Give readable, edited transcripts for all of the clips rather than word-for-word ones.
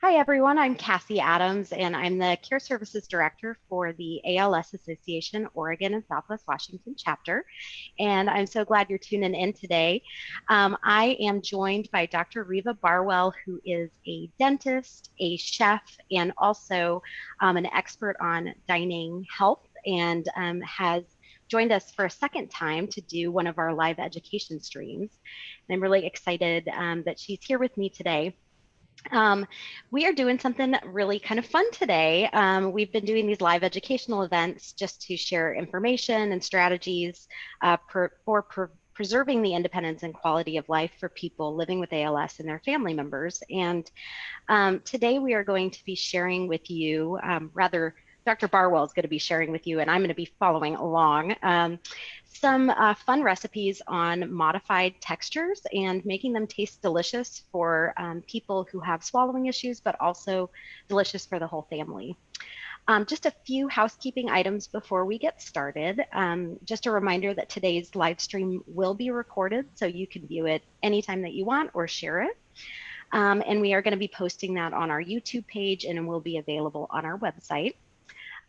Hi, everyone. I'm Cassy Adams, and I'm the Care Services Director for the ALS Association, Oregon and Southwest Washington chapter. And I'm so glad you're tuning in today. I am joined by Dr. Reva Barewal, who is a dentist, a chef, and also an expert on dining health, and has joined us for a second time to do one of our live education streams. And I'm really excited that she's here with me today. We are doing something really kind of fun today. We've been doing these live educational events just to share information and strategies for preserving the independence and quality of life for people living with ALS and their family members. And today we are going to be sharing with you, Dr. Barwell is going to be sharing with you, and I'm going to be following along, some fun recipes on modified textures and making them taste delicious for people who have swallowing issues, but also delicious for the whole family. Just a few housekeeping items before we get started. Just a reminder that today's live stream will be recorded, so you can view it anytime that you want or share it. And we are going to be posting that on our YouTube page, and it will be available on our website.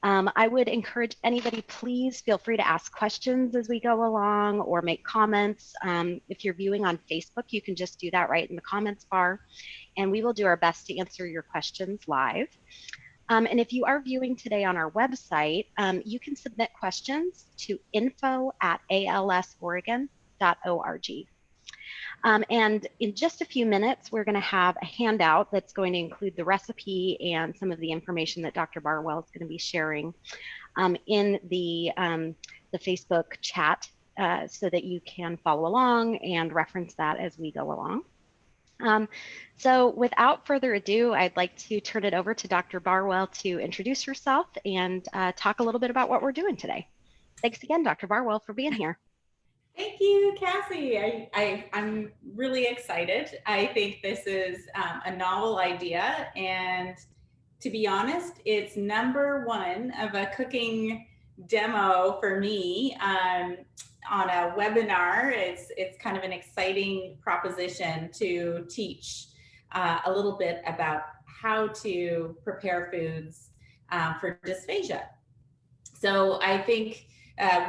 I would encourage anybody, please feel free to ask questions as we go along or make comments. If you're viewing on Facebook, you can just do that right in the comments bar, and we will do our best to answer your questions live. And if you are viewing today on our website, you can submit questions to info@alsoregon.org. And in just a few minutes, we're going to have a handout that's going to include the recipe and some of the information that Dr. Barwell is going to be sharing in the Facebook chat so that you can follow along and reference that as we go along. So without further ado, I'd like to turn it over to Dr. Barwell to introduce herself and talk a little bit about what we're doing today. Thanks again, Dr. Barwell, for being here. Thank you, Cassy. I'm really excited. I think this is a novel idea, and to be honest, it's number one of a cooking demo for me on a webinar. It's kind of an exciting proposition to teach a little bit about how to prepare foods for dysphagia. So I think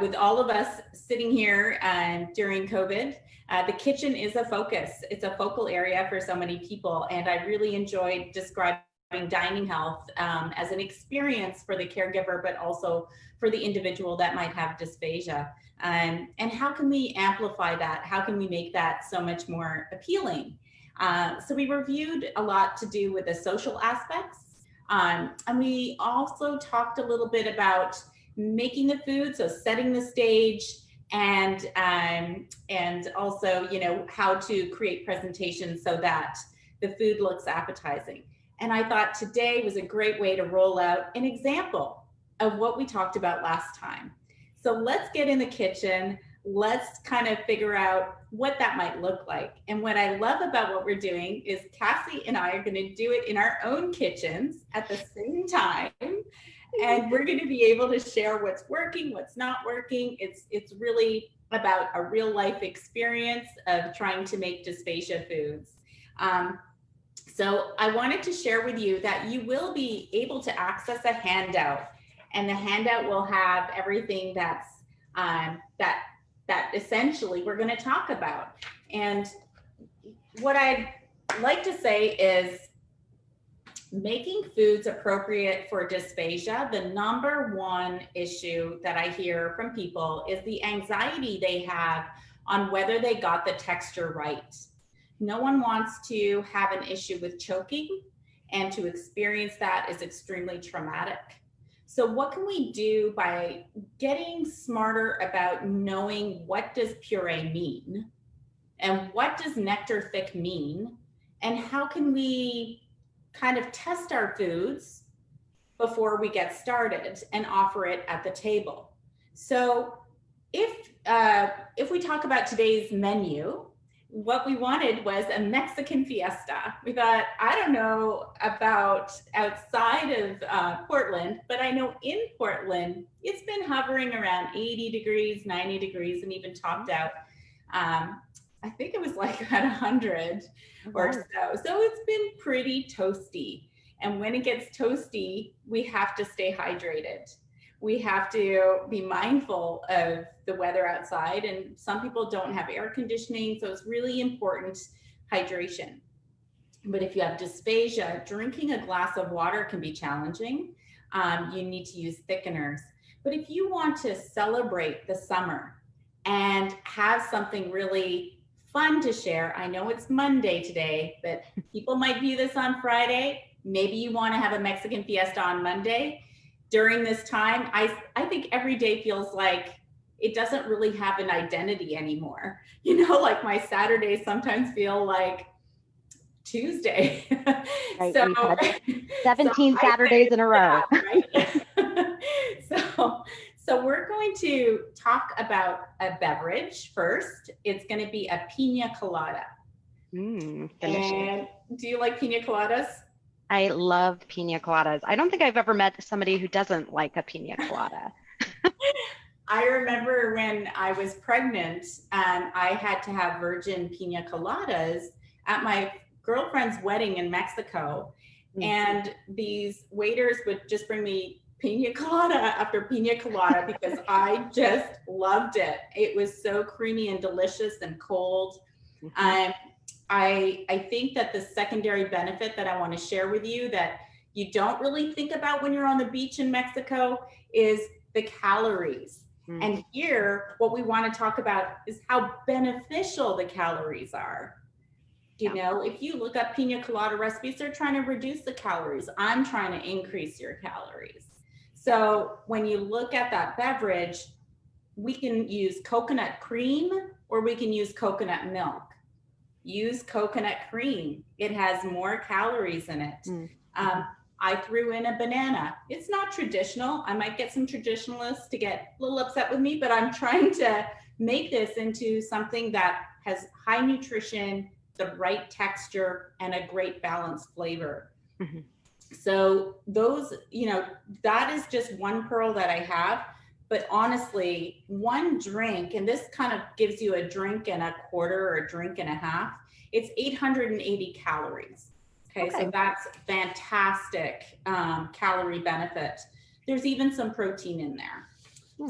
with all of us sitting here during COVID, the kitchen is a focus. It's a focal area for so many people. And I really enjoyed describing dining health as an experience for the caregiver, but also for the individual that might have dysphagia. And how can we amplify that? How can we make that so much more appealing? So we reviewed a lot to do with the social aspects. And we also talked a little bit about making the food, so setting the stage, and also, how to create presentations so that the food looks appetizing. And I thought today was a great way to roll out an example of what we talked about last time. So let's get in the kitchen. Let's kind of figure out what that might look like. And what I love about what we're doing is Cassy and I are going to do it in our own kitchens at the same time. And we're going to be able to share what's working, what's not working. It's really about a real life experience of trying to make dysphagia foods. So I wanted to share with you that you will be able to access a handout, and the handout will have everything that's that essentially we're going to talk about. And what I'd like to say is, making foods appropriate for dysphagia, the number one issue that I hear from people is the anxiety they have on whether they got the texture right. No one wants to have an issue with choking, and to experience that is extremely traumatic. So what can we do by getting smarter about knowing what does puree mean, and what does nectar thick mean, and how can we kind of test our foods before we get started and offer it at the table. So if we talk about today's menu, what we wanted was a Mexican fiesta. We thought, I don't know about outside of Portland, but I know in Portland, it's been hovering around 80 degrees, 90 degrees, and even topped out. I think it was like at 100 or so. So it's been pretty toasty. And when it gets toasty, we have to stay hydrated. We have to be mindful of the weather outside, and some people don't have air conditioning, so it's really important hydration. But if you have dysphagia, drinking a glass of water can be challenging. You need to use thickeners. But if you want to celebrate the summer and have something really fun to share, I know it's Monday today, but people might view this on Friday. Maybe you want to have a Mexican fiesta on Monday. During this time, I think every day feels like it doesn't really have an identity anymore. You know, like my Saturdays sometimes feel like Tuesday. Right, So we've had 17 Saturdays in a row. Right? So we're going to talk about a beverage first. It's going to be a pina colada. Delicious. And do you like pina coladas? I love pina coladas. I don't think I've ever met somebody who doesn't like a pina colada. I remember when I was pregnant and I had to have virgin pina coladas at my girlfriend's wedding in Mexico. And these waiters would just bring me pina colada after pina colada because I just loved it. It was so creamy and delicious and cold. I think that the secondary benefit that I want to share with you that you don't really think about when you're on the beach in Mexico is the calories. And here, what we want to talk about is how beneficial the calories are. You know, if you look up pina colada recipes, they're trying to reduce the calories. I'm trying to increase your calories. So when you look at that beverage, we can use coconut cream or we can use coconut milk. Use coconut cream. It has more calories in it. I threw in a banana. It's not traditional. I might get some traditionalists to get a little upset with me, but I'm trying to make this into something that has high nutrition, the right texture, and a great balanced flavor. So those, you know, that is just one pearl that I have. But honestly, one drink, and this kind of gives you a drink and a quarter or a drink and a half, it's 880 calories. Okay, so that's fantastic calorie benefit. There's even some protein in there.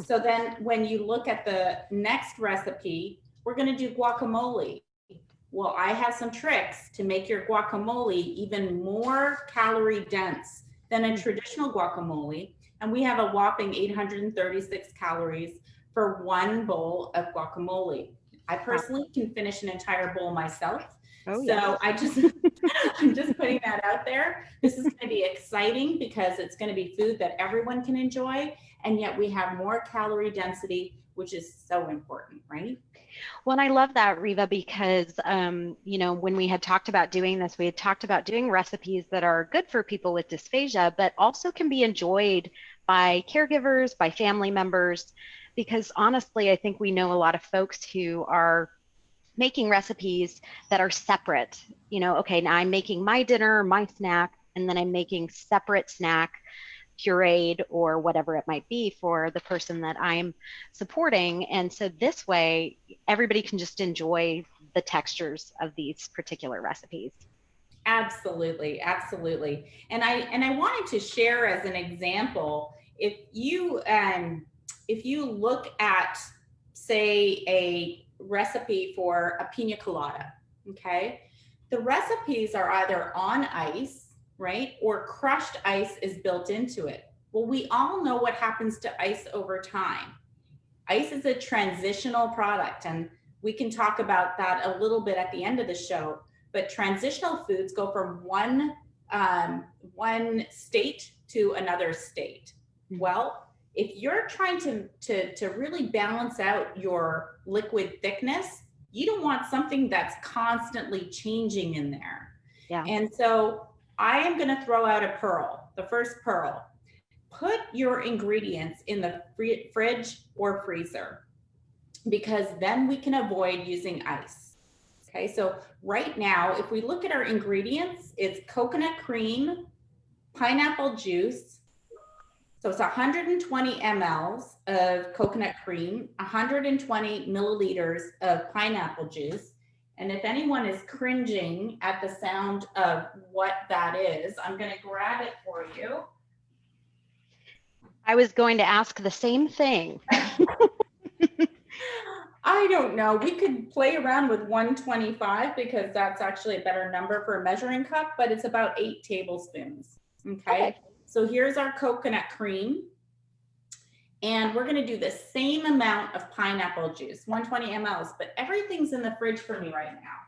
So then when you look at the next recipe, we're going to do guacamole. Well, I have some tricks to make your guacamole even more calorie dense than a traditional guacamole. And we have a whopping 836 calories for one bowl of guacamole. I personally can finish an entire bowl myself. I'm just putting that out there. This is going to be exciting because it's going to be food that everyone can enjoy. And yet we have more calorie density, which is so important, right? Well, and I love that, Reva, because, you know, when we had talked about doing this, we had talked about doing recipes that are good for people with dysphagia, but also can be enjoyed by caregivers, by family members, because honestly, I think we know a lot of folks who are making recipes that are separate. You know, okay, now I'm making my dinner, my snack, and then I'm making separate snack, pureed or whatever it might be for the person that I'm supporting. And so this way, everybody can just enjoy the textures of these particular recipes. Absolutely, absolutely. And I wanted to share as an example, if you look at, say, a recipe for a pina colada, okay, the recipes are either on ice, right, or crushed ice is built into it. Well, we all know what happens to ice over time. Ice is a transitional product, and we can talk about that a little bit at the end of the show. But transitional foods go from one state to another state. Well, if you're trying to really balance out your liquid thickness, you don't want something that's constantly changing in there. Yeah. And so I am going to throw out a pearl, the first pearl. Put your ingredients in the fridge or freezer, because then we can avoid using ice. Okay, so right now, if we look at our ingredients, it's coconut cream, pineapple juice. So it's 120 mLs of coconut cream, 120 milliliters of pineapple juice, And if anyone is cringing at the sound of what that is, I'm going to grab it for you. I was going to ask the same thing. I don't know. We could play around with 125 because that's actually a better number for a measuring cup, but it's about 8 tablespoons. Okay. So here's our coconut cream. And we're going to do the same amount of pineapple juice, 120 mLs, but everything's in the fridge for me right now.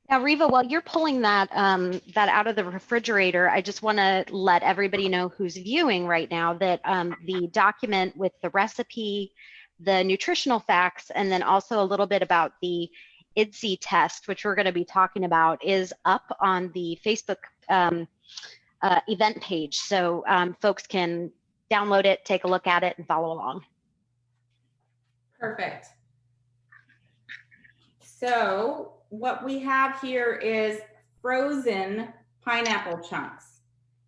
Now, Reva, while you're pulling that out of the refrigerator, I just want to let everybody know who's viewing right now that the document with the recipe, the nutritional facts, and then also a little bit about the IDDSI test, which we're going to be talking about, is up on the Facebook event page. So folks can download it, take a look at it, and follow along. Perfect. So what we have here is frozen pineapple chunks.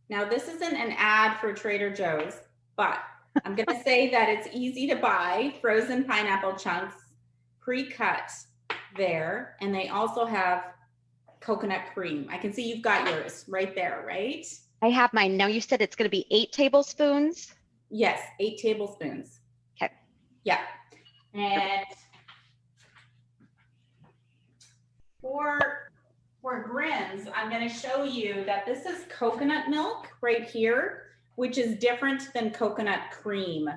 Now, this isn't an ad for Trader Joe's, but I'm going to say that it's easy to buy frozen pineapple chunks pre-cut there. And they also have coconut cream. I can see you've got yours right there, right? I have mine. Now, you said it's going to be 8 tablespoons? Yes, 8 tablespoons. Okay. Yeah. And for grins, I'm going to show you that this is coconut milk right here, which is different than coconut cream.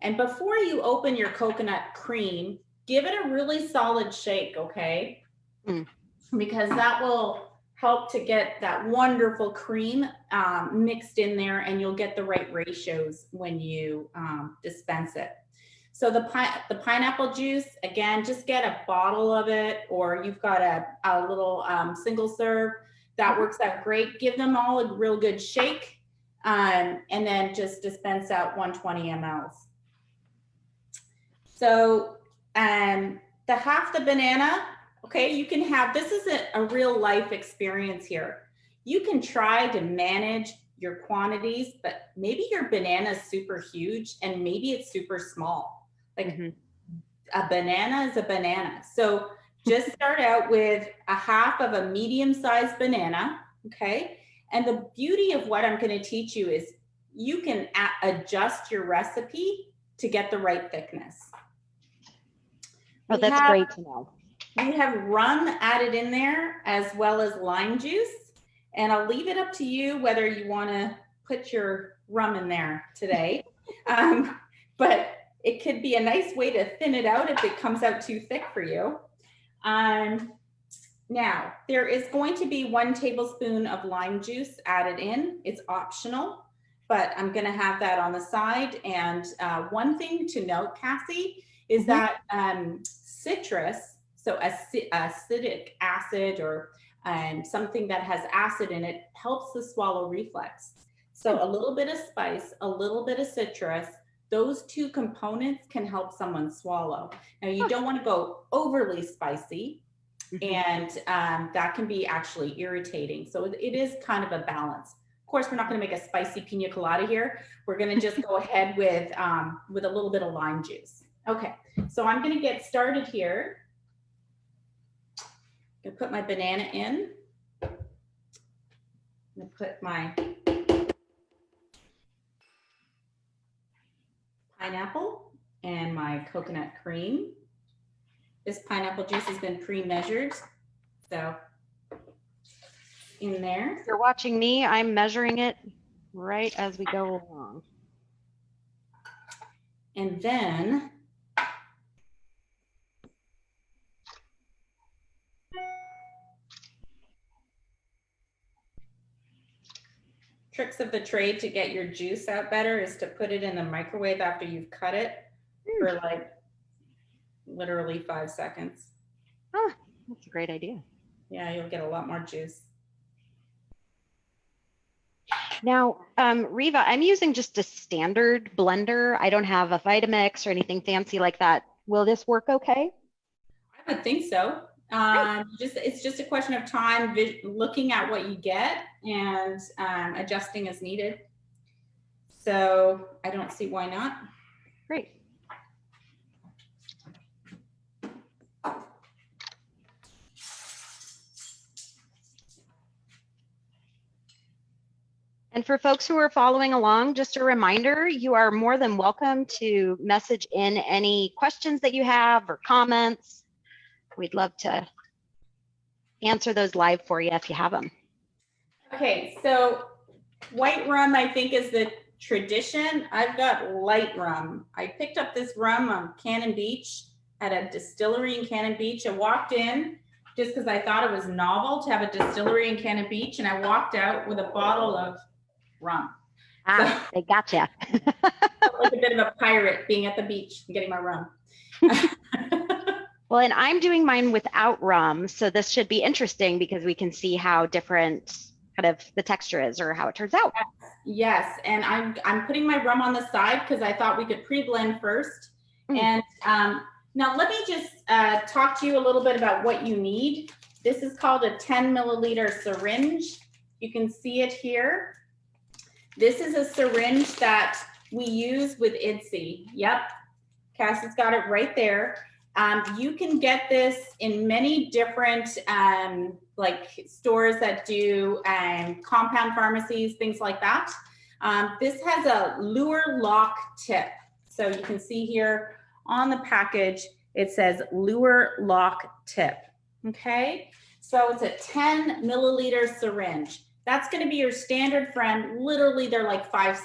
And before you open your coconut cream, give it a really solid shake, okay? Because that will help to get that wonderful cream mixed in there, and you'll get the right ratios when you dispense it. So the pineapple juice, again, just get a bottle of it, or you've got a little single serve. That works out great. Give them all a real good shake, and then just dispense out 120 mLs. So the half the banana, okay, you can have, this is a real life experience here. You can try to manage your quantities, but maybe your banana is super huge and maybe it's super small. Like a banana is a banana. So just start out with a half of a medium-sized banana, okay? And the beauty of what I'm going to teach you is you can adjust your recipe to get the right thickness. Oh, that's great to know. We have rum added in there as well as lime juice. And I'll leave it up to you whether you want to put your rum in there today. But it could be a nice way to thin it out if it comes out too thick for you. Now, there is going to be 1 tablespoon of lime juice added in. It's optional, but I'm going to have that on the side. And one thing to note, Cassy, is that citrus, so acidic acid or something that has acid in it, helps the swallow reflex. So a little bit of spice, a little bit of citrus, those 2 components can help someone swallow. Now, you don't want to go overly spicy, and that can be actually irritating. So it is kind of a balance. Of course, we're not going to make a spicy pina colada here. We're going to just go ahead with a little bit of lime juice. Okay, so I'm going to get started here. I'm going to put my banana in. I'm going to put my pineapple and my coconut cream. This pineapple juice has been pre-measured, so in there. If you're watching me, I'm measuring it right as we go along. And then tricks of the trade to get your juice out better is to put it in the microwave after you've cut it for like literally 5 seconds. Oh, that's a great idea. Yeah, you'll get a lot more juice. Now, Reva, I'm using just a standard blender. I don't have a Vitamix or anything fancy like that. Will this work okay? I would think so. It's just a question of time, looking at what you get and adjusting as needed. So I don't see why not. Great. And for folks who are following along, just a reminder, you are more than welcome to message in any questions that you have or comments. We'd love to answer those live for you if you have them. Okay, so white rum, I think, is the tradition. I've got light rum. I picked up this rum on Cannon Beach at a distillery in Cannon Beach. I walked in just because I thought it was novel to have a distillery in Cannon Beach, and I walked out with a bottle of rum. Ah, so, they gotcha. Like a bit of a pirate being at the beach and getting my rum. Well, and I'm doing mine without rum, so this should be interesting because we can see how different kind of the texture is or how it turns out. Yes, and I'm putting my rum on the side because I thought we could pre-blend first. And now let me just talk to you a little bit about what you need. This is called a 10 milliliter syringe. You can see it here. This is a syringe that we use with IDDSI. Yep, Cassie's got it right there. You can get this in many different like stores that do compound pharmacies, things like that. This has a lure lock tip. So you can see here on the package, it says lure lock tip. Okay, so it's a 10 milliliter syringe. That's going to be your standard friend. Literally, they're like 5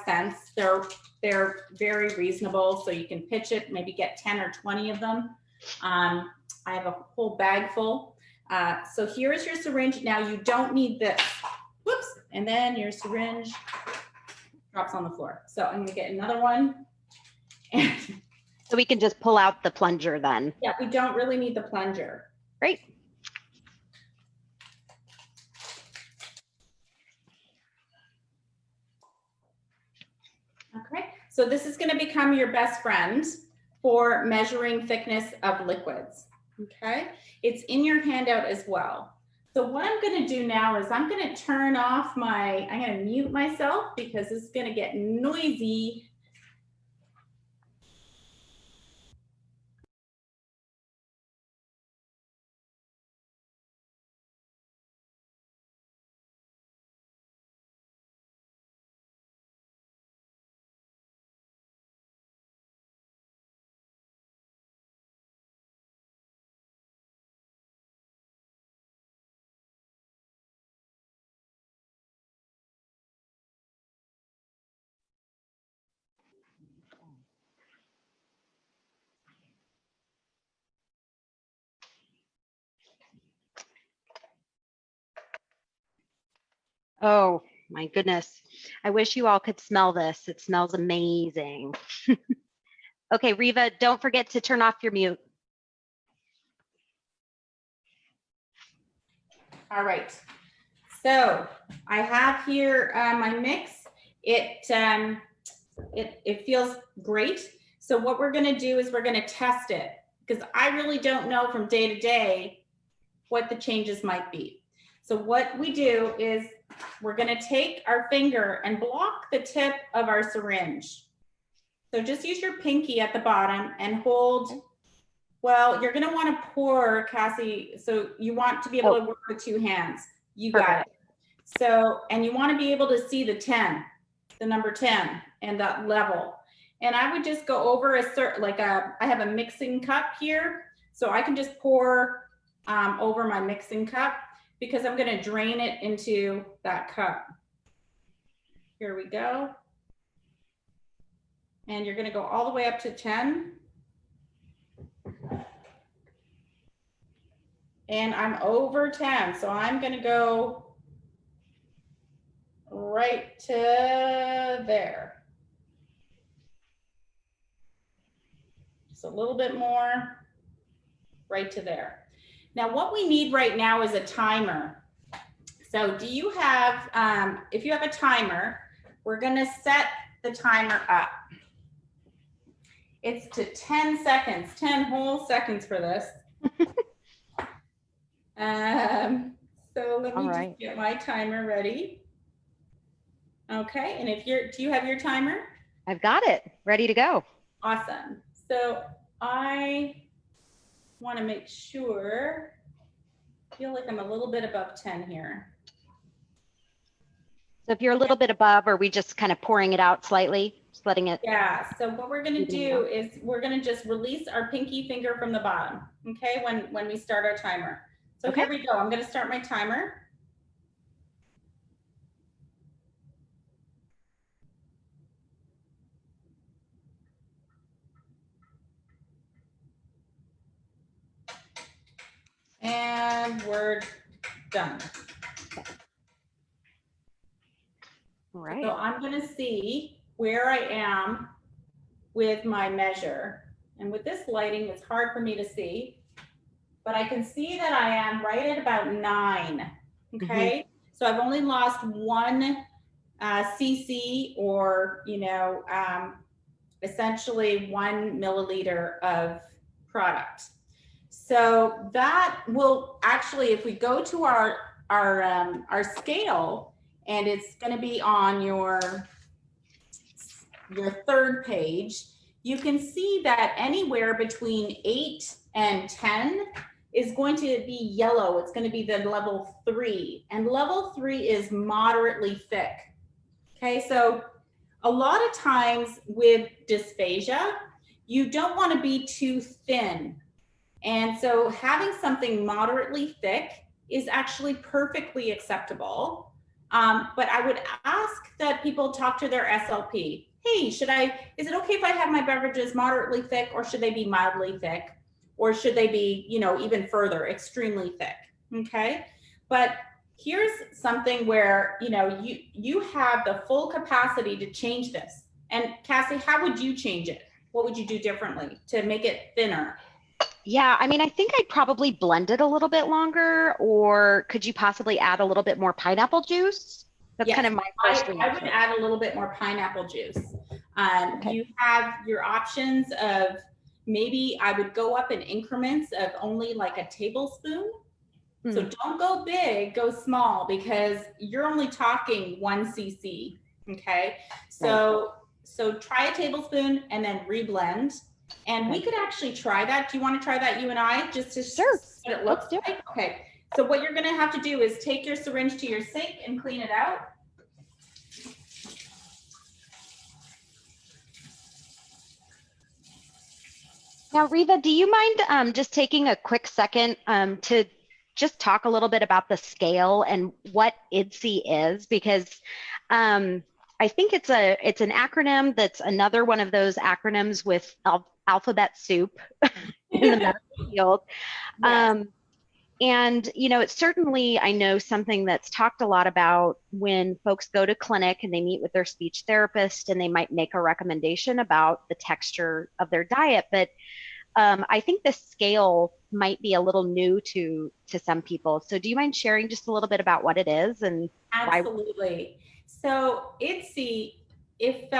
cents. They're very reasonable. So you can pitch it, maybe get 10 or 20 of them. I have a whole bag full. So here is your syringe. Now you don't need this. Whoops. And then your syringe drops on the floor. So I'm going to get another one. So we can just pull out the plunger then. Yeah, we don't really need the plunger. Great. Okay, so this is going to become your best friend for measuring thickness of liquids. Okay, it's in your handout as well. So what I'm going to do now is I'm going to turn off I'm going to mute myself because this is going to get noisy. Oh my goodness. I wish you all could smell this. It smells amazing. Okay, Reva, don't forget to turn off your mute. All right. So I have here my mix. It feels great. So what we're going to do is we're going to test it because I really don't know from day to day what the changes might be. So what we do is we're going to take our finger and block the tip of our syringe. So just use your pinky at the bottom and hold. Well, you're going to want to pour, Cassy. So you want to be able to work with 2 hands. You got it. So, and you want to be able to see the 10, the number 10 and that level. And I would just go over I have a mixing cup here. So I can just pour over my mixing cup because I'm going to drain it into that cup. Here we go. And you're going to go all the way up to 10. And I'm over 10. So I'm going to go right to there. Just a little bit more, right to there. Now what we need right now is a timer. So do you have, if you have a timer, we're gonna set the timer up. It's to 10 seconds, 10 whole seconds for this. So let me just get my timer ready. Okay, and do you have your timer? I've got it, ready to go. Awesome. So I want to make sure, I feel like I'm a little bit above 10 here. So if you're a little bit above, are we just kind of pouring it out slightly, just letting it? Yeah, so what we're gonna do is we're gonna just release our pinky finger from the bottom, okay, when we start our timer. So Okay. here we go, I'm gonna start my timer. And we're done. All right. So I'm gonna see where I am with my measure. And with this lighting, it's hard for me to see, but I can see that I am right at about 9, okay? Mm-hmm. So I've only lost 1 cc, or, you know, essentially 1 milliliter of product. So that will actually, if we go to our scale, and it's going to be on your 3rd page, you can see that anywhere between 8 and 10 is going to be yellow. It's going to be the level 3, and level 3 is moderately thick. Okay, so a lot of times with dysphagia, you don't want to be too thin. And so having something moderately thick is actually perfectly acceptable. But I would ask that people talk to their SLP. Hey, is it okay if I have my beverages moderately thick, or should they be mildly thick? Or should they be, you know, even further, extremely thick? Okay. But here's something where, you know, you have the full capacity to change this. And Cassy, how would you change it? What would you do differently to make it thinner? Yeah, I mean, I think I'd probably blend it a little bit longer, or could you possibly add a little bit more pineapple juice? That's kind of my first reaction. I would add a little bit more pineapple juice. Okay. You have your options of, maybe I would go up in increments of only like a tablespoon. So don't go big, go small, because you're only talking 1 cc. Okay. So try a tablespoon and then reblend. And we could actually try that. Do you want to try that, you and I, just to see what it looks like? Okay. So what you're going to have to do is take your syringe to your sink and clean it out. Now, Reva, do you mind just taking a quick second to just talk a little bit about the scale and what IDDSI is? Because I think it's an acronym that's another one of those acronyms with alphabet soup in the medical field. Yes. And, you know, it's certainly, I know, something that's talked a lot about when folks go to clinic and they meet with their speech therapist, and they might make a recommendation about the texture of their diet. But I think the scale might be a little new to some people. So do you mind sharing just a little bit about what it is and Absolutely. So IDDSI, if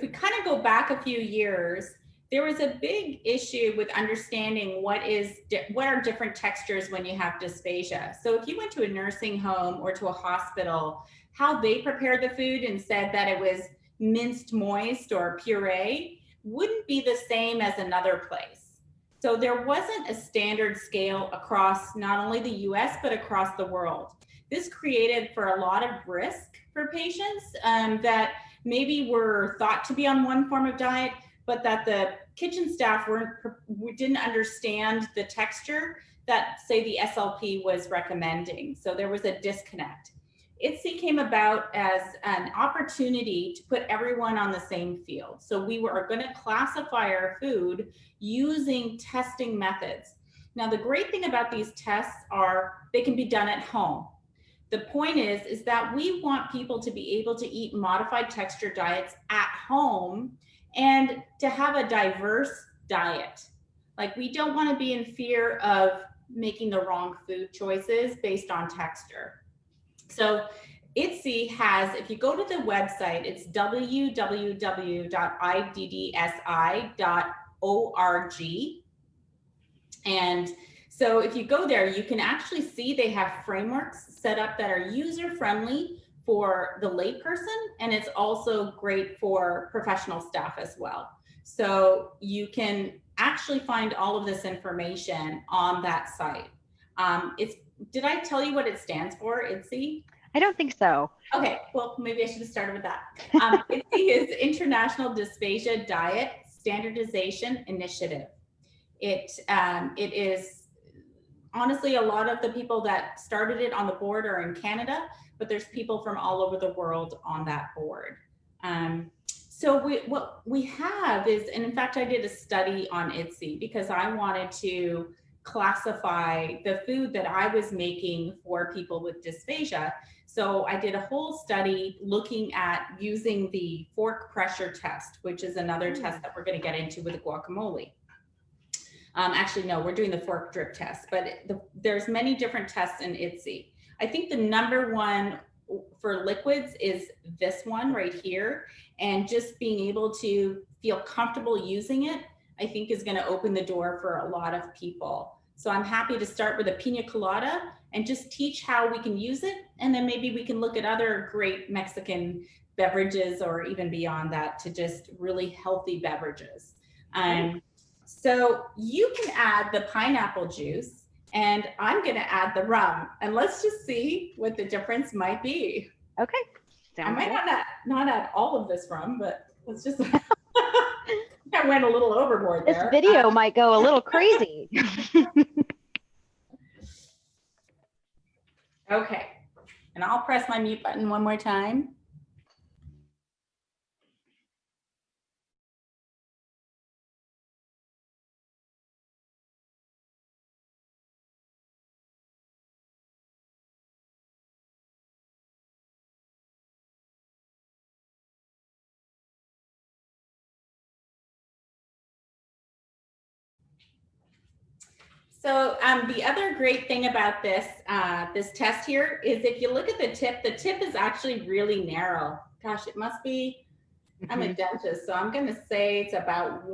we kind of go back a few years, there was a big issue with understanding what are different textures when you have dysphagia. So if you went to a nursing home or to a hospital, how they prepared the food and said that it was minced moist or puree wouldn't be the same as another place. So there wasn't a standard scale across not only the US, but across the world. This created for a lot of risk for patients that maybe were thought to be on one form of diet, but that the kitchen staff didn't understand the texture that, say, the SLP was recommending. So there was a disconnect. IDDSI came about as an opportunity to put everyone on the same field. So we were going to classify our food using testing methods. Now, the great thing about these tests are they can be done at home. The point is that we want people to be able to eat modified texture diets at home and to have a diverse diet. Like, we don't want to be in fear of making the wrong food choices based on texture. So IDDSI has, if you go to the website, it's www.IDDSI.org. And so if you go there, you can actually see they have frameworks set up that are user-friendly for the layperson, and it's also great for professional staff as well. So you can actually find all of this information on that site. Did I tell you what it stands for, IDDSI? I don't think so. Okay, well, maybe I should have started with that. IDDSI is International Dysphagia Diet Standardization Initiative. It is honestly a lot of the people that started it on the board are in Canada, but there's people from all over the world on that board. So what we have is, and in fact, I did a study on IDDSI because I wanted to classify the food that I was making for people with dysphagia. So I did a whole study looking at using the fork pressure test, which is another test that we're going to get into with the guacamole. Actually, no, we're doing the fork drip test, but there's many different tests in IDDSI. I think the number one for liquids is this one right here. And just being able to feel comfortable using it, I think is going to open the door for a lot of people. So I'm happy to start with a pina colada and just teach how we can use it. And then maybe we can look at other great Mexican beverages or even beyond that to just really healthy beverages. So you can add the pineapple juice and I'm going to add the rum, and let's just see what the difference might be. Okay. I might not add all of this rum, but let's just, I went a little overboard there. This video might go a little crazy. Okay. And I'll press my mute button one more time. So the other great thing about this this test here is if you look at the tip is actually really narrow. Gosh, it must be, I'm a dentist, so I'm gonna say it's about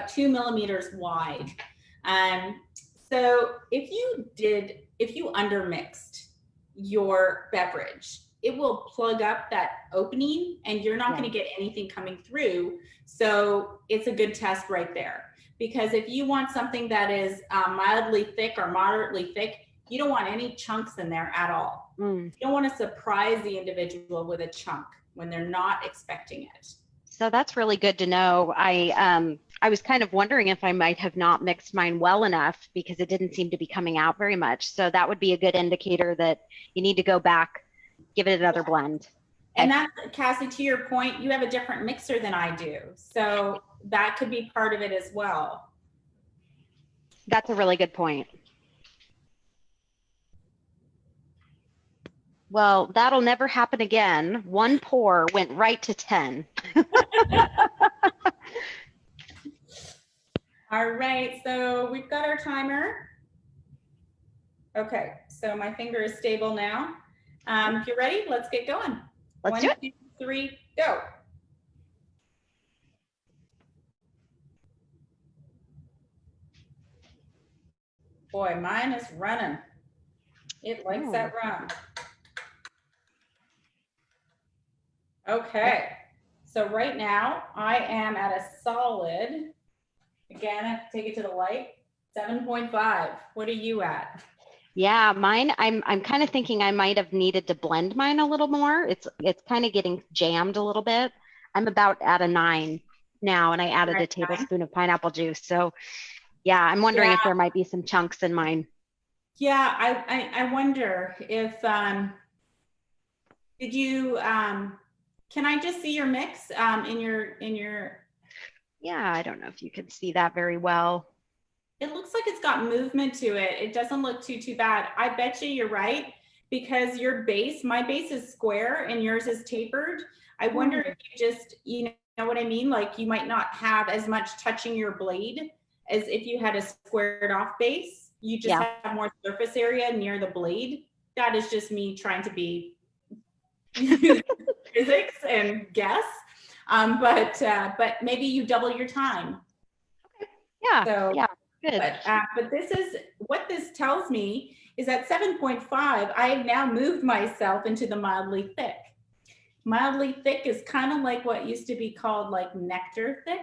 2 millimeters wide. So if you undermixed your beverage, it will plug up that opening and you're not gonna get anything coming through. So it's a good test right there. Because if you want something that is mildly thick or moderately thick, you don't want any chunks in there at all. You don't want to surprise the individual with a chunk when they're not expecting it. So that's really good to know. I was kind of wondering if I might have not mixed mine well enough because it didn't seem to be coming out very much. So that would be a good indicator that you need to go back, give it another blend. And that's, Cassie, to your point, you have a different mixer than I do. So that could be part of it as well. That's a really good point. Well, that'll never happen again. One pour went right to 10. All right, so we've got our timer. Okay, so my finger is stable now. If you're ready, let's get going. Let's do it. 1, 2, 3, go. Boy, mine is running. It likes that run. Okay, so right now I am at a solid, again, I have to take it to the light, 7.5. What are you at? Yeah, mine, I'm kind of thinking I might have needed to blend mine a little more. It's kind of getting jammed a little bit. I'm about at a 9 now, and I added a tablespoon of pineapple juice. So yeah, I'm wondering if there might be some chunks in mine. Yeah, I wonder if, did you, can I just see your mix in your? Yeah, I don't know if you can see that very well. It looks like it's got movement to it. It doesn't look too bad. I bet you're right, because your base, my base is square and yours is tapered. I wonder if you just, you know what I mean? Like you might not have as much touching your blade as if you had a squared off base. You just have more surface area near the blade. That is just me trying to be physics and guess. But maybe you double your time. Okay. Yeah. So, yeah. Good. But this is what this tells me is at 7.5, I have now moved myself into the mildly thick. Mildly thick is kind of like what used to be called like nectar thick.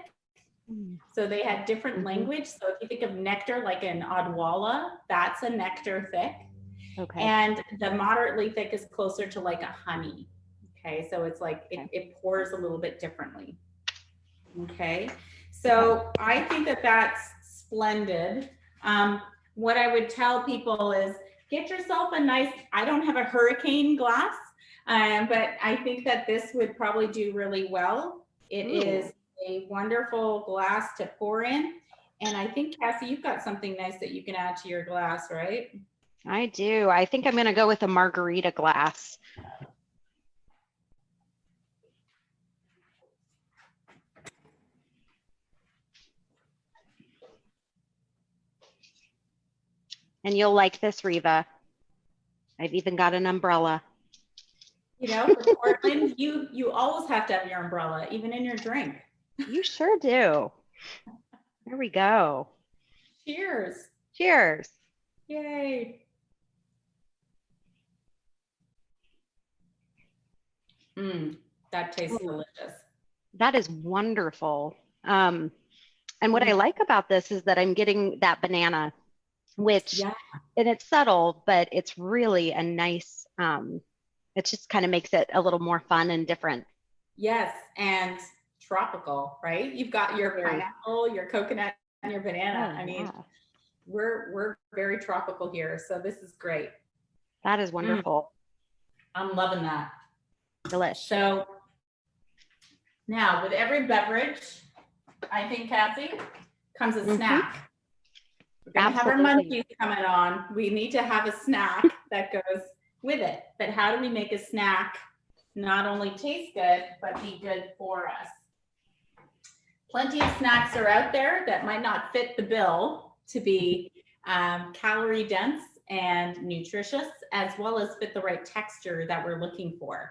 So they had different language. So if you think of nectar like an Odwalla, that's a nectar thick. Okay. And the moderately thick is closer to like a honey. Okay, so it's like it pours a little bit differently. Okay, so I think that that's splendid. What I would tell people is get yourself a nice, I don't have a hurricane glass, but I think that this would probably do really well. It is a wonderful glass to pour in. And I think, Cassie, you've got something nice that you can add to your glass, right? I do. I think I'm going to go with a margarita glass. And you'll like this, Reva. I've even got an umbrella. You know, for Portland, you always have to have your umbrella, even in your drink. You sure do. There we go. Cheers. Cheers. Yay. That tastes delicious. That is wonderful. And what I like about this is that I'm getting that banana, which, and it's subtle, but it's really a nice, it just kind of makes it a little more fun and different. Yes, and tropical, right? You've got your pineapple, your coconut, and your banana. I mean, we're very tropical here, so this is great. That is wonderful. I'm loving that. Delish. So now with every beverage, I think, Cassie, comes a snack. We're gonna have our munchies coming on. We need to have a snack that goes with it. But how do we make a snack not only taste good, but be good for us? Plenty of snacks are out there that might not fit the bill to be calorie dense and nutritious, as well as fit the right texture that we're looking for.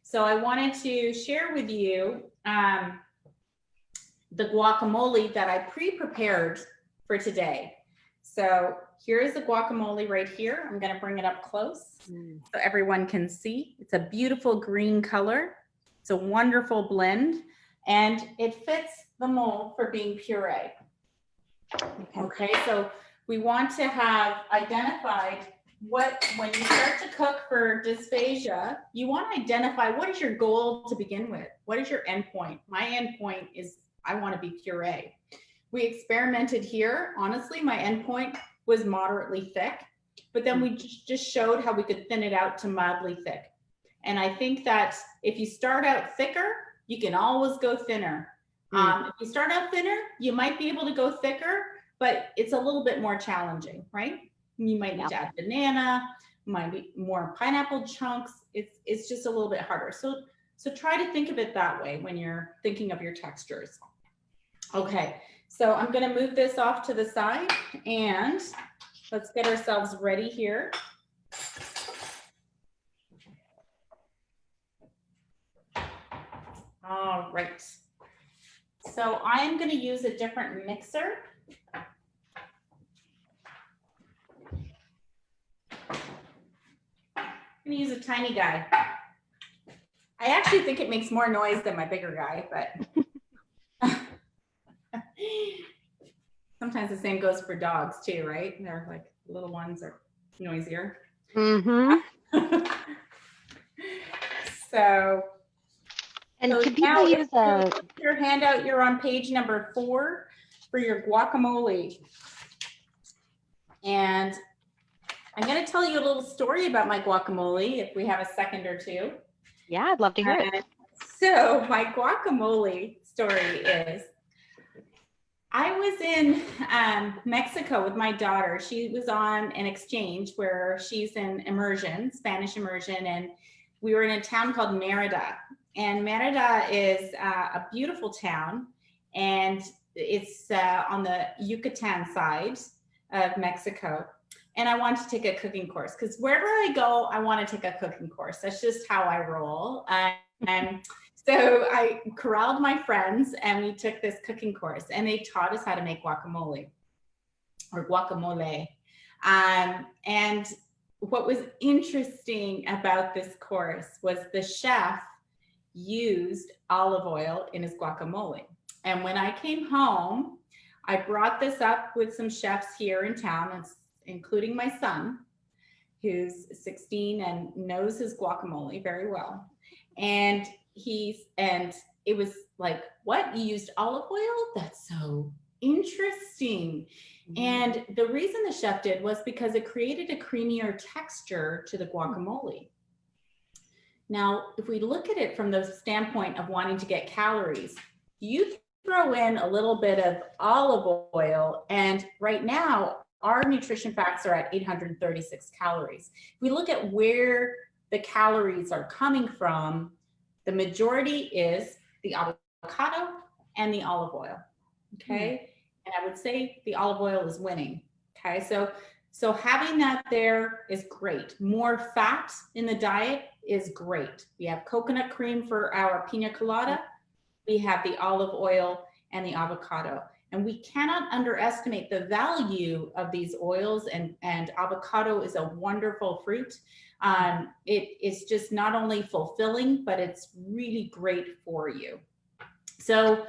So I wanted to share with you the guacamole that I pre-prepared for today. So here's the guacamole right here. I'm gonna bring it up close so everyone can see. It's a beautiful green color. It's a wonderful blend, and it fits the mold for being puree. Okay, so we want to have identified when you start to cook for dysphagia, you want to identify what is your goal to begin with? What is your end point? My end point is I want to be puree. We experimented here. Honestly, my end point was moderately thick, but then we just showed how we could thin it out to mildly thick. And I think that if you start out thicker, you can always go thinner. If you start out thinner, you might be able to go thicker, but it's a little bit more challenging, right? You might need to add banana, might be more pineapple chunks. It's just a little bit harder. So try to think of it that way when you're thinking of your textures. Okay, so I'm gonna move this off to the side and let's get ourselves ready here. All right. So I'm gonna use a different mixer. I'm gonna use a tiny guy. I actually think it makes more noise than my bigger guy, but sometimes the same goes for dogs too, right? They're like little ones are noisier. So can people use your handout? You're on page number 4 for your guacamole, and I'm going to tell you a little story about my guacamole if we have a second or two. Yeah, I'd love to hear it. So my guacamole story is, I was in Mexico with my daughter. She was on an exchange where she's in immersion, Spanish immersion, and we were in a town called Merida. And Merida is a beautiful town, and it's on the Yucatan side of Mexico. And I wanted to take a cooking course because wherever I go, I want to take a cooking course. That's just how I roll. And so I corralled my friends and we took this cooking course, and they taught us how to make guacamole or guacamole. And what was interesting about this course was the chef used olive oil in his guacamole. And when I came home, I brought this up with some chefs here in town, including my son, who's 16 and knows his guacamole very well. And it was like, what? You used olive oil? That's so interesting. And the reason the chef did was because it created a creamier texture to the guacamole. Now, if we look at it from the standpoint of wanting to get calories, you throw in a little bit of olive oil, and right now our nutrition facts are at 836 calories. If we look at where the calories are coming from, the majority is the avocado and the olive oil. Okay. And I would say the olive oil is winning. Okay. So having that there is great. More fat in the diet is great. We have coconut cream for our pina colada. We have the olive oil and the avocado. And we cannot underestimate the value of these oils, and avocado is a wonderful fruit. It is just not only fulfilling, but it's really great for you. So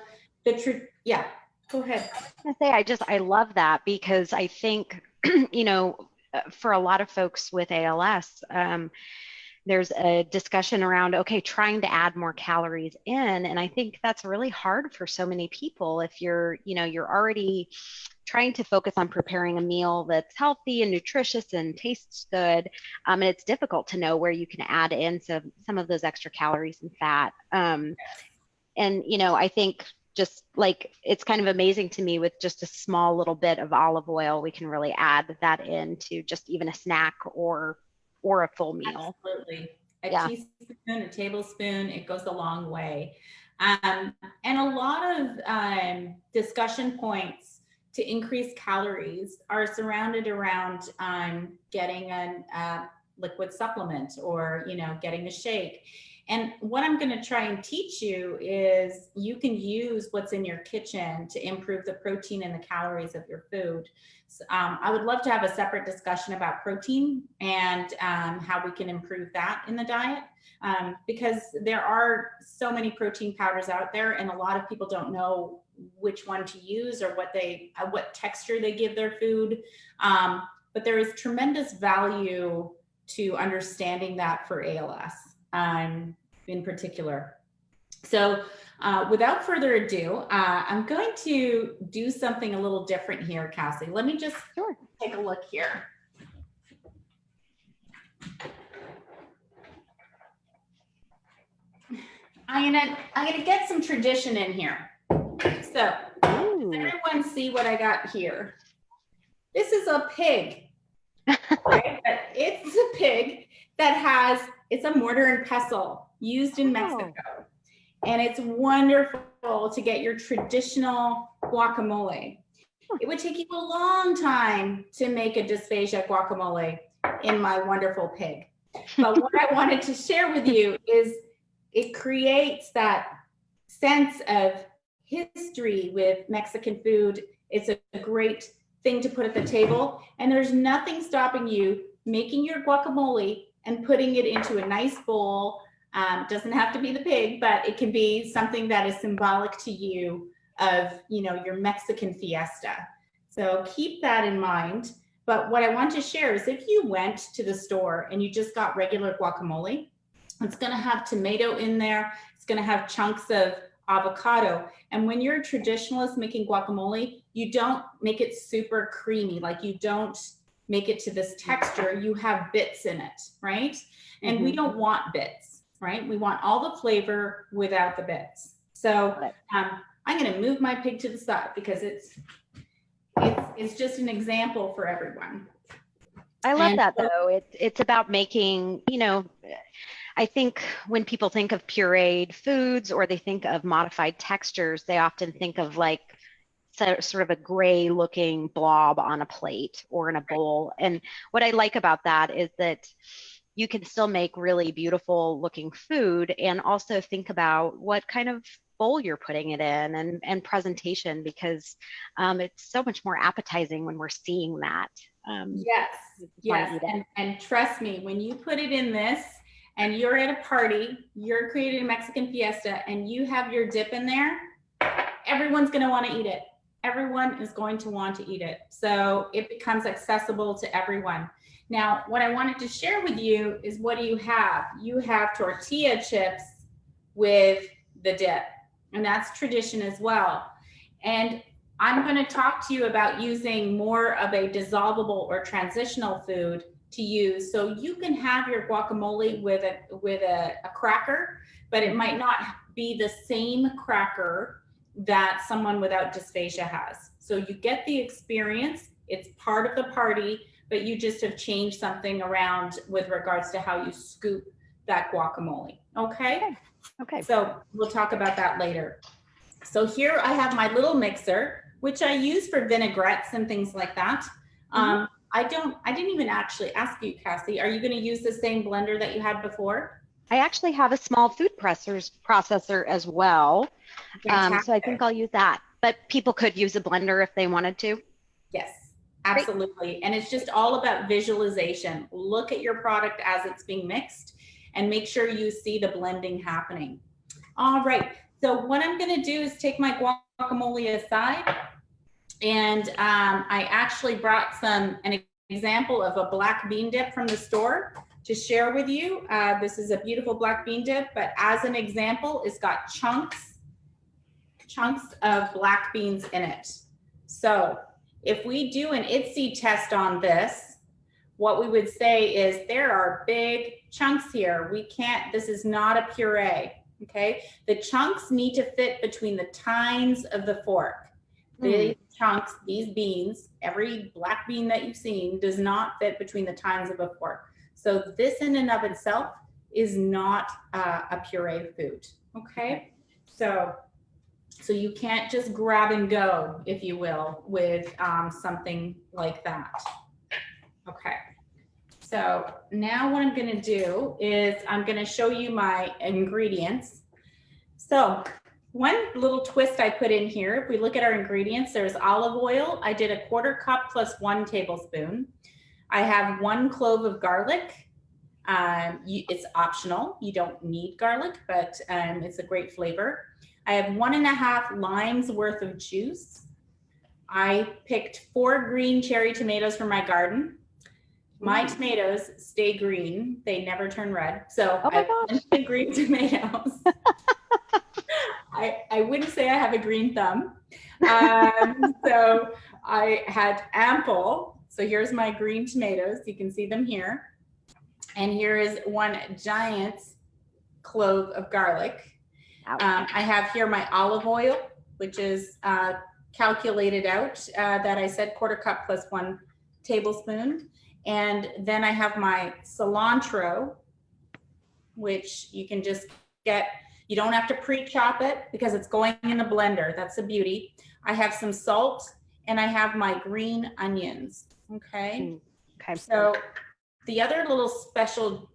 yeah, go ahead. I love that, because I think, for a lot of folks with ALS, there's a discussion around, okay, trying to add more calories in. And I think that's really hard for so many people. If you're already trying to focus on preparing a meal that's healthy and nutritious and tastes good, and it's difficult to know where you can add in some of those extra calories and fat. I think just like, it's kind of amazing to me, with just a small little bit of olive oil, we can really add that into just even a snack or a full meal. Absolutely. A teaspoon, a tablespoon, it goes a long way. And a lot of discussion points to increase calories are surrounded around getting a liquid supplement, or getting a shake. And what I'm going to try and teach you is you can use what's in your kitchen to improve the protein and the calories of your food. So, I would love to have a separate discussion about protein and how we can improve that in the diet, because there are so many protein powders out there, and a lot of people don't know which one to use or what texture they give their food. But there is tremendous value to understanding that for ALS. In particular. So without further ado, I'm going to do something a little different here, Cassy. Let me just take a look here. I'm gonna get some tradition in here. So does everyone see what I got here? This is a pig. Right? It's a pig that it's a mortar and pestle used in Mexico. And it's wonderful to get your traditional guacamole. It would take you a long time to make a dysphagia guacamole in my wonderful pig. But what I wanted to share with you is it creates that sense of history with Mexican food. It's a great thing to put at the table. And there's nothing stopping you making your guacamole and putting it into a nice bowl. Doesn't have to be the pig, but it can be something that is symbolic to you of, your Mexican fiesta. So keep that in mind. But what I want to share is, if you went to the store and you just got regular guacamole, it's going to have tomato in there. It's going to have chunks of avocado. And when you're a traditionalist making guacamole, you don't make it super creamy. Like, you don't make it to this texture. You have bits in it, right? And we don't want bits, right? We want all the flavor without the bits. So I'm going to move my pig to the side, because it's just an example for everyone. I love that, though. It's about making, I think when people think of pureed foods, or they think of modified textures, they often think of like sort of a gray looking blob on a plate or in a bowl. And what I like about that is that you can still make really beautiful looking food, and also think about what kind of bowl you're putting it in, and presentation, because it's so much more appetizing when we're seeing that. Yes. And trust me, when you put it in this and you're at a party, you're creating a Mexican fiesta, and you have your dip in there, everyone's going to want to eat it. Everyone is going to want to eat it. So it becomes accessible to everyone. Now, what I wanted to share with you is what do you have? You have tortilla chips with the dip, and that's tradition as well. And I'm going to talk to you about using more of a dissolvable or transitional food to use, so you can have your guacamole with a cracker, but it might not be the same cracker that someone without dysphagia has. So you get the experience, it's part of the party, but you just have changed something around with regards to how you scoop that guacamole. Okay. Okay. So we'll talk about that later. So here I have my little mixer, which I use for vinaigrettes and things like that. I didn't even actually ask you, Cassy, are you going to use the same blender that you had before? I actually have a small food processor as well. So I think I'll use that. But people could use a blender if they wanted to. Yes, absolutely. Great. And it's just all about visualization. Look at your product as it's being mixed and make sure you see the blending happening. All right. So what I'm going to do is take my guacamole aside. And I actually brought an example of a black bean dip from the store to share with you. This is a beautiful black bean dip, but as an example, it's got chunks of black beans in it. So if we do an IDDSI test on this, what we would say is there are big chunks here. This is not a puree, okay? The chunks need to fit between the tines of the fork. These chunks, these beans, every black bean that you've seen does not fit between the tines of a fork. So this in and of itself is not a puree food, okay? So you can't just grab and go, if you will, with something like that. Okay, so now what I'm gonna do is I'm gonna show you my ingredients. So one little twist I put in here, if we look at our ingredients, there's olive oil. I did a 1/4 cup plus 1 tablespoon. I have 1 clove of garlic. It's optional. You don't need garlic, but it's a great flavor. I have 1½ limes worth of juice. I picked 4 green cherry tomatoes from my garden. My tomatoes stay green. They never turn red. So I have green tomatoes. I wouldn't say I have a green thumb. So I had ample. So here's my green tomatoes. You can see them here. And here is 1 giant clove of garlic. I have here my olive oil, which is calculated out that I said 1/4 cup plus 1 tablespoon. And then I have my cilantro, which you can just get. You don't have to pre-chop it because it's going in the blender. That's the beauty. I have some salt and I have my green onions. Okay. Okay. So the other little special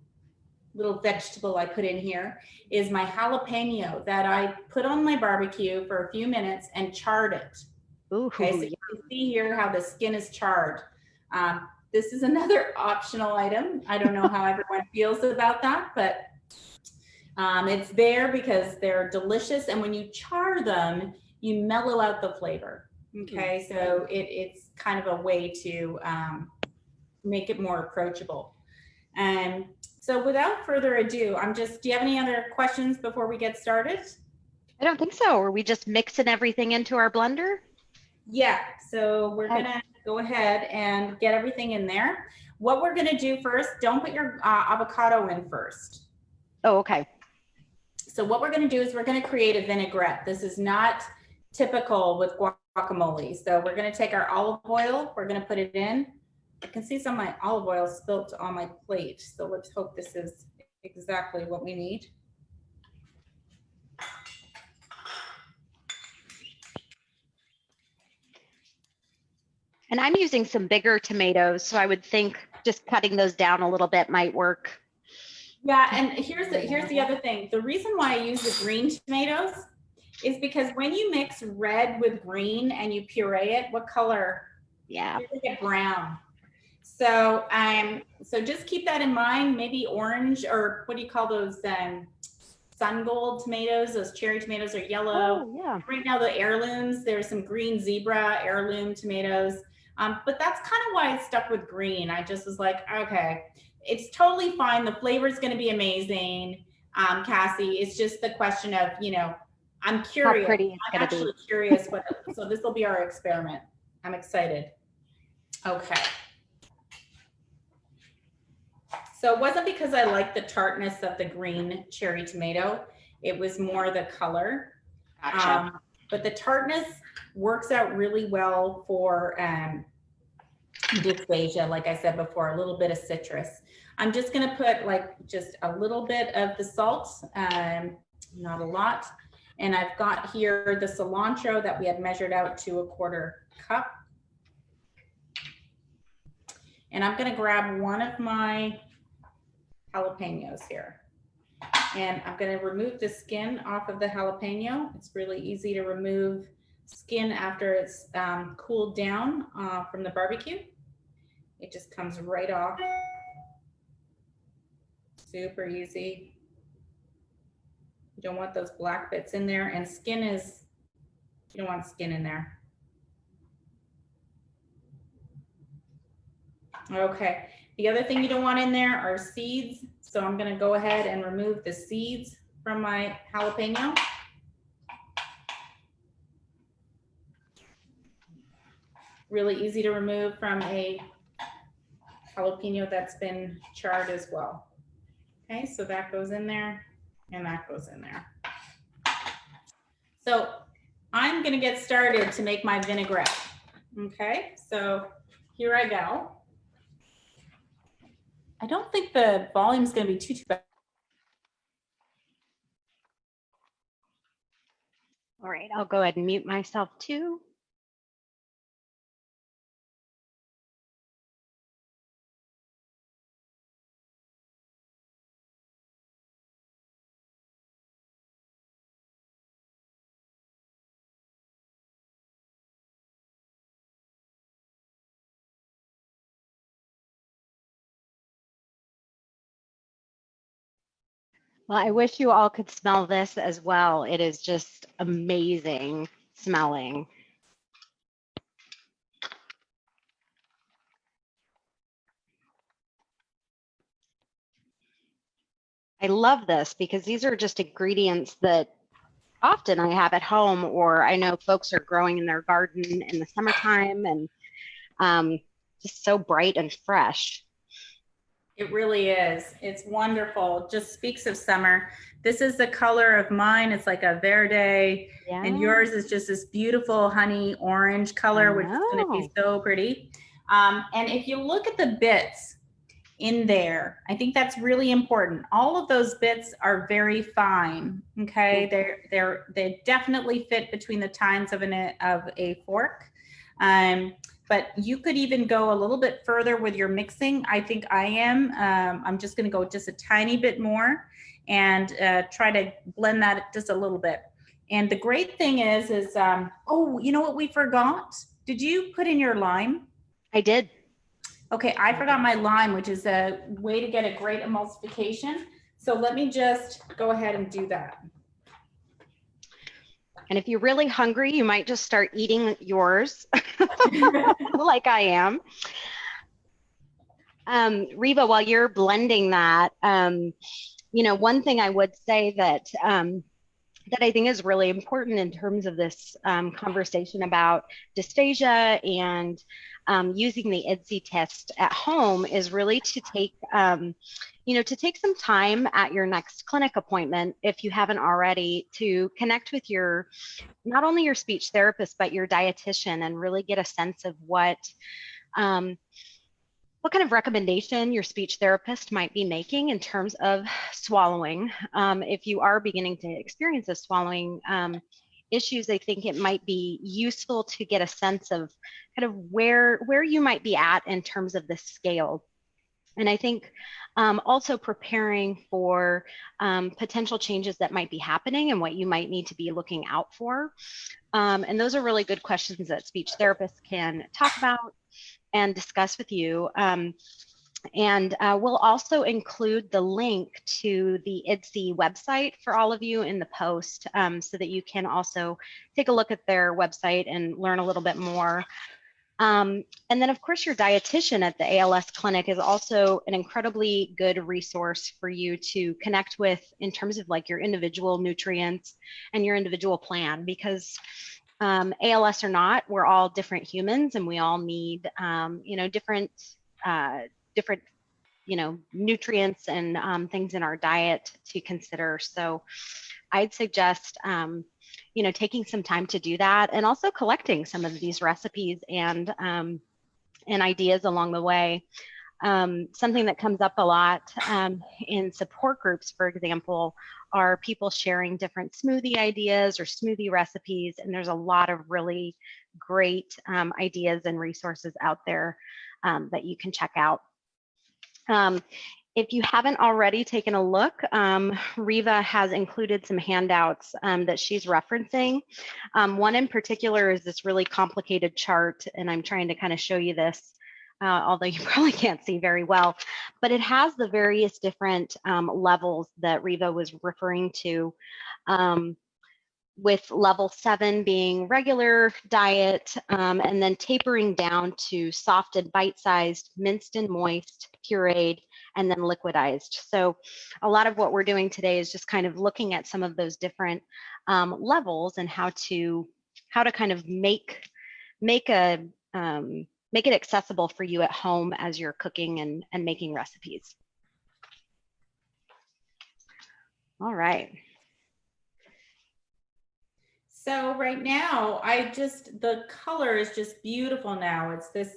little vegetable I put in here is my jalapeno that I put on my barbecue for a few minutes and charred it. Ooh, okay, so you can see here how the skin is charred. This is another optional item. I don't know how everyone feels about that, but it's there because they're delicious. And when you char them, you mellow out the flavor. Okay, so it's kind of a way to make it more approachable. And so without further ado, do you have any other questions before we get started? I don't think so. Are we just mixing everything into our blender? Yeah, so we're gonna go ahead and get everything in there. What we're gonna do first, don't put your avocado in first. Oh, okay. So what we're gonna do is we're gonna create a vinaigrette. This is not typical with guacamole. So we're gonna take our olive oil, we're gonna put it in. I can see some of my olive oil spilt on my plate. So let's hope this is exactly what we need. And I'm using some bigger tomatoes, so I would think just cutting those down a little bit might work. Yeah, and here's the other thing. The reason why I use the green tomatoes is because when you mix red with green and you puree it, what color? Yeah. You're gonna get brown. So so just keep that in mind. Maybe orange, or what do you call those? Sun gold tomatoes. Those cherry tomatoes are yellow. Oh, yeah. Right now the heirlooms. There's some green zebra heirloom tomatoes. But that's kind of why I stuck with green. I just was like, okay, it's totally fine. The flavor is going to be amazing. Cassy, it's just the question of, you know, I'm curious. How pretty it's I'm gonna actually be. curious what, so this will be our experiment. I'm excited. Okay. So it wasn't because I liked the tartness of the green cherry tomato. It was more the color. Gotcha. But the tartness works out really well for dysphagia, like I said before, a little bit of citrus. I'm just gonna put like just a little bit of the salt, not a lot. And I've got here the cilantro that we had measured out to 1/4 cup. And I'm gonna grab one of my jalapenos here. And I'm gonna remove the skin off of the jalapeno. It's really easy to remove skin after it's cooled down from the barbecue. It just comes right off. Super easy. You don't want those black bits in there, and skin is, you don't want skin in there. Okay, the other thing you don't want in there are seeds. So I'm gonna go ahead and remove the seeds from my jalapeno. Really easy to remove from a jalapeno that's been charred as well. Okay, so that goes in there and that goes in there. So I'm gonna get started to make my vinaigrette. Okay, so here I go. I don't think the volume's gonna be too bad. All right, I'll go ahead and mute myself too. Well, I wish you all could smell this as well. It is just amazing smelling. I love this because these are just ingredients that often I have at home, or I know folks are growing in their garden in the summertime, and just so bright and fresh. It really is. It's wonderful. Just speaks of summer. This is the color of mine. It's like a verde, Yeah. and yours is just this beautiful honey orange color, which is going to be so pretty. And if you look at the bits in there, I think that's really important. All of those bits are very fine. Okay, they definitely fit between the tines of a fork. But you could even go a little bit further with your mixing. I think I am. I'm just going to go just a tiny bit more and try to blend that just a little bit. And the great thing is oh, you know what we forgot? Did you put in your lime? I did. Okay, I forgot my lime, which is a way to get a great emulsification. So let me just go ahead and do that. And if you're really hungry, you might just start eating yours like I am. Reva, while you're blending that, you know, one thing I would say that that I think is really important in terms of this conversation about dysphagia and using the IDDSI test at home is really to take, you know, to take some time at your next clinic appointment, if you haven't already, to connect with your, not only your speech therapist, but your dietitian, and really get a sense of what kind of recommendation your speech therapist might be making in terms of swallowing. If you are beginning to experience those swallowing issues, I think it might be useful to get a sense of kind of where you might be at in terms of the scale. And I think also preparing for potential changes that might be happening and what you might need to be looking out for. And those are really good questions that speech therapists can talk about and discuss with you. And we'll also include the link to the IDDSI website for all of you in the post, so that you can also take a look at their website and learn a little bit more And then, of course, your dietitian at the ALS clinic is also an incredibly good resource for you to connect with in terms of like your individual nutrients and your individual plan, because ALS or not, we're all different humans and we all need, different, different, nutrients and things in our diet to consider. So I'd suggest, taking some time to do that, and also collecting some of these recipes and ideas along the way. Something that comes up a lot in support groups, for example, are people sharing different smoothie ideas or smoothie recipes. And there's a lot of really great ideas and resources out there that you can check out. If you haven't already taken a look, Reva has included some handouts that she's referencing. One in particular is this really complicated chart, and I'm trying to kind of show you this, although you probably can't see very well, but it has the various different levels that Reva was referring to, with level 7 being regular diet, and then tapering down to soft and bite-sized, minced and moist, pureed, and then liquidized. So a lot of what we're doing today is just kind of looking at some of those different levels and how to kind of make it accessible for you at home as you're cooking and making recipes. All right. So right now, the color is just beautiful now. It's this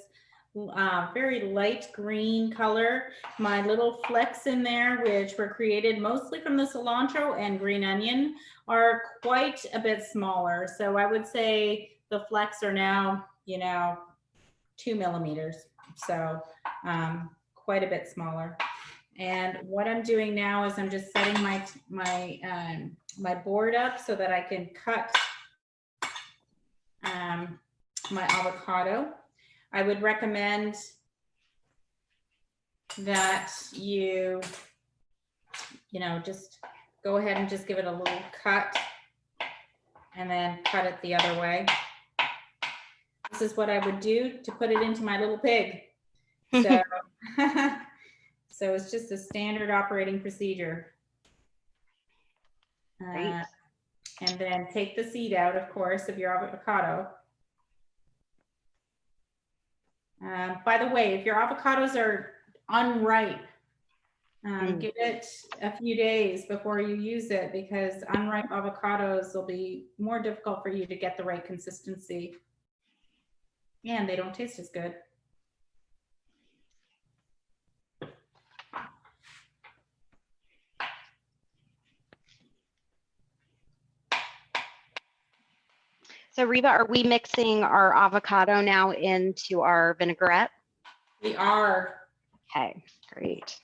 very light green color. My little flecks in there, which were created mostly from the cilantro and green onion, are quite a bit smaller. So I would say the flecks are now, 2 millimeters. So quite a bit smaller. And what I'm doing now is I'm just setting my board up so that I can cut my avocado. I would recommend that you just go ahead and just give it a little cut and then cut it the other way. This is what I would do to put it into my little pig. So, so it's just a standard operating procedure. And then take the seed out, of course, of your avocado. By the way, if your avocados are unripe, give it a few days before you use it, because unripe avocados will be more difficult for you to get the right consistency, and they don't taste as good. So Reva, are we mixing our avocado now into our vinaigrette? We are. Okay, great.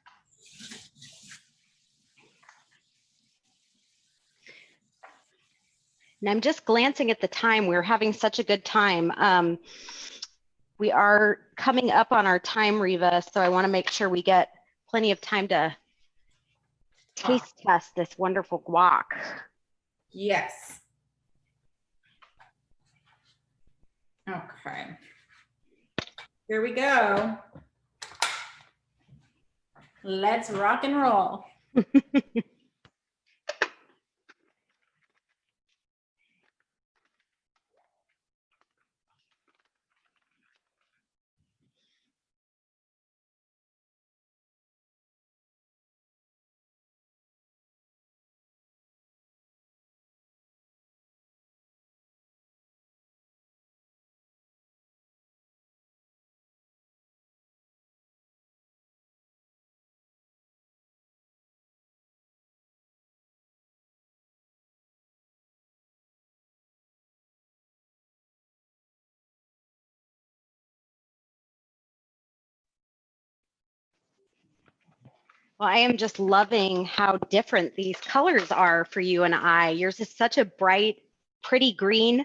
And I'm just glancing at the time. We're having such a good time. We are coming up on our time, Reva, so I want to make sure we get plenty of time to taste test this wonderful guac. Yes. Okay. Here we go. Let's rock and roll. Well, I am just loving how different these colors are for you and I. Yours is such a bright, pretty green.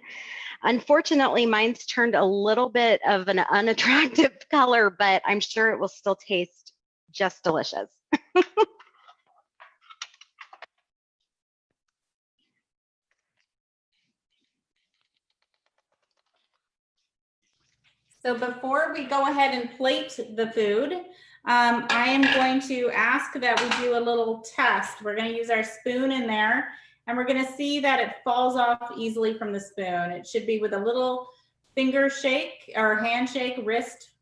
Unfortunately, mine's turned a little bit of an unattractive color, but I'm sure it will still taste just delicious. So before we go ahead and plate the food, I am going to ask that we do a little test. We're going to use our spoon in there, and we're going to see that it falls off easily from the spoon. It should be with a little finger shake or handshake, wrist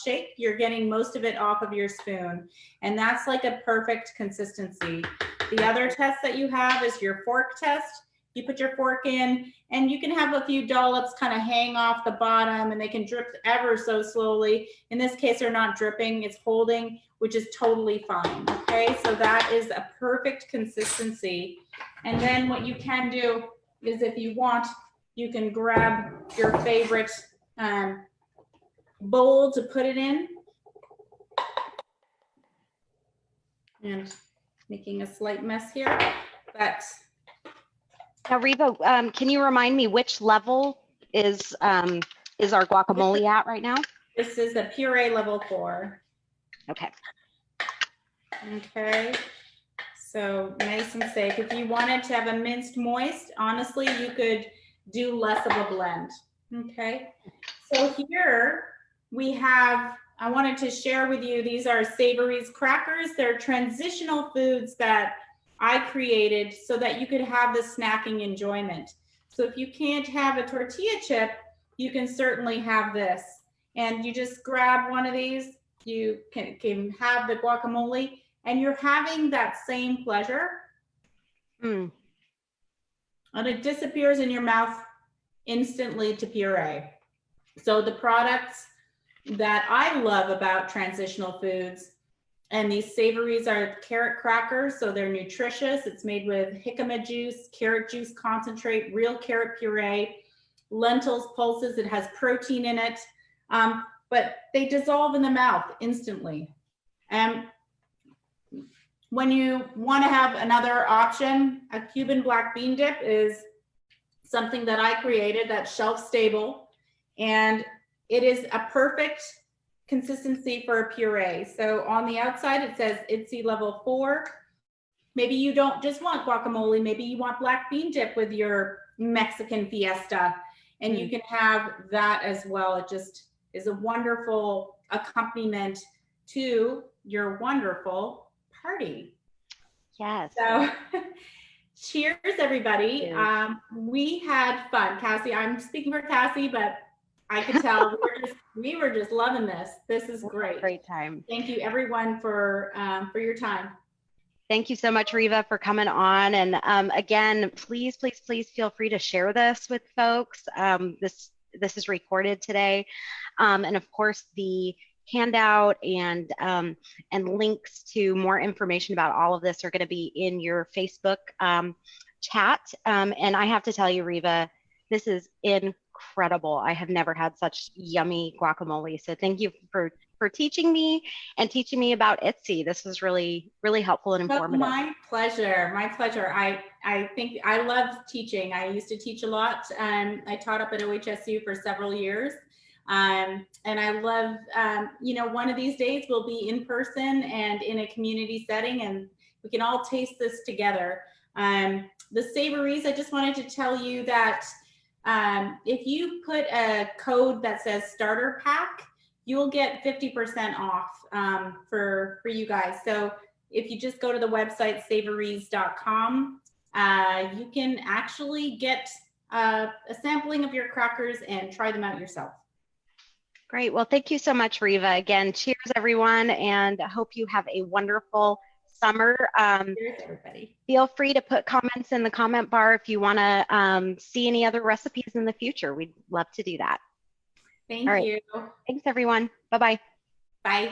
shake. You're getting most of it off of your spoon, and that's like a perfect consistency. The other test that you have is your fork test. You put your fork in, and you can have a few dollops kind of hang off the bottom, and they can drip ever so slowly. In this case, they're not dripping, it's holding, which is totally fine. Okay, so that is a perfect consistency. And then what you can do is, if you want, you can grab your favorite bowl to put it in. And making a slight mess here, but now, Reva, can you remind me which level is our guacamole at right now? this is the puree level 4. Okay. Okay, so nice and safe. If you wanted to have a minced moist, honestly, you could do less of a blend. Okay, so here we have, I wanted to share with you, these are Savory's crackers. They're transitional foods that I created so that you could have the snacking enjoyment. So if you can't have a tortilla chip, you can certainly have this. And you just grab one of these, you can have the guacamole, and you're having that same pleasure. And it disappears in your mouth instantly to puree. So the products that I love about transitional foods, and these Savories are carrot crackers, so they're nutritious. It's made with jicama juice, carrot juice concentrate, real carrot puree, lentils, pulses. It has protein in it, but they dissolve in the mouth instantly. And when you want to have another option, a Cuban black bean dip is something that I created that's shelf stable, and it is a perfect consistency for a puree. So on the outside, it says IDDSI level 4. Maybe you don't just want guacamole. Maybe you want black bean dip with your Mexican fiesta, and you can have that as well. It just is a wonderful accompaniment to your wonderful party. Yes. So cheers, everybody. We had fun. Cassy, I'm speaking for Cassy, but I could tell we were just loving this. This is great. Great time. Thank you, everyone, for your time. Thank you so much, Reva, for coming on. And again, please feel free to share this with folks. This is recorded today, and of course the handout and links to more information about all of this are going to be in your Facebook chat. And I have to tell you, Reva, this is incredible. I have never had such yummy guacamole. So thank you for teaching me and teaching me about IDDSI. This was really, really helpful and informative. My pleasure. My pleasure. I think I love teaching. I used to teach a lot. I taught up at OHSU for several years. And I love, one of these days we'll be in person and in a community setting, and we can all taste this together. The Savories, I just wanted to tell you that if you put a code that says starter pack, you'll get 50% off for you guys. So if you just go to the website savories.com, you can actually get a sampling of your crackers and try them out yourself. Great. Well, thank you so much, Reva. Again, cheers, everyone, and I hope you have a wonderful summer. Cheers, everybody. Feel free to put comments in the comment bar if you want to see any other recipes in the future. We'd love to do that. Thank you. Thanks, everyone. Bye-bye. Bye.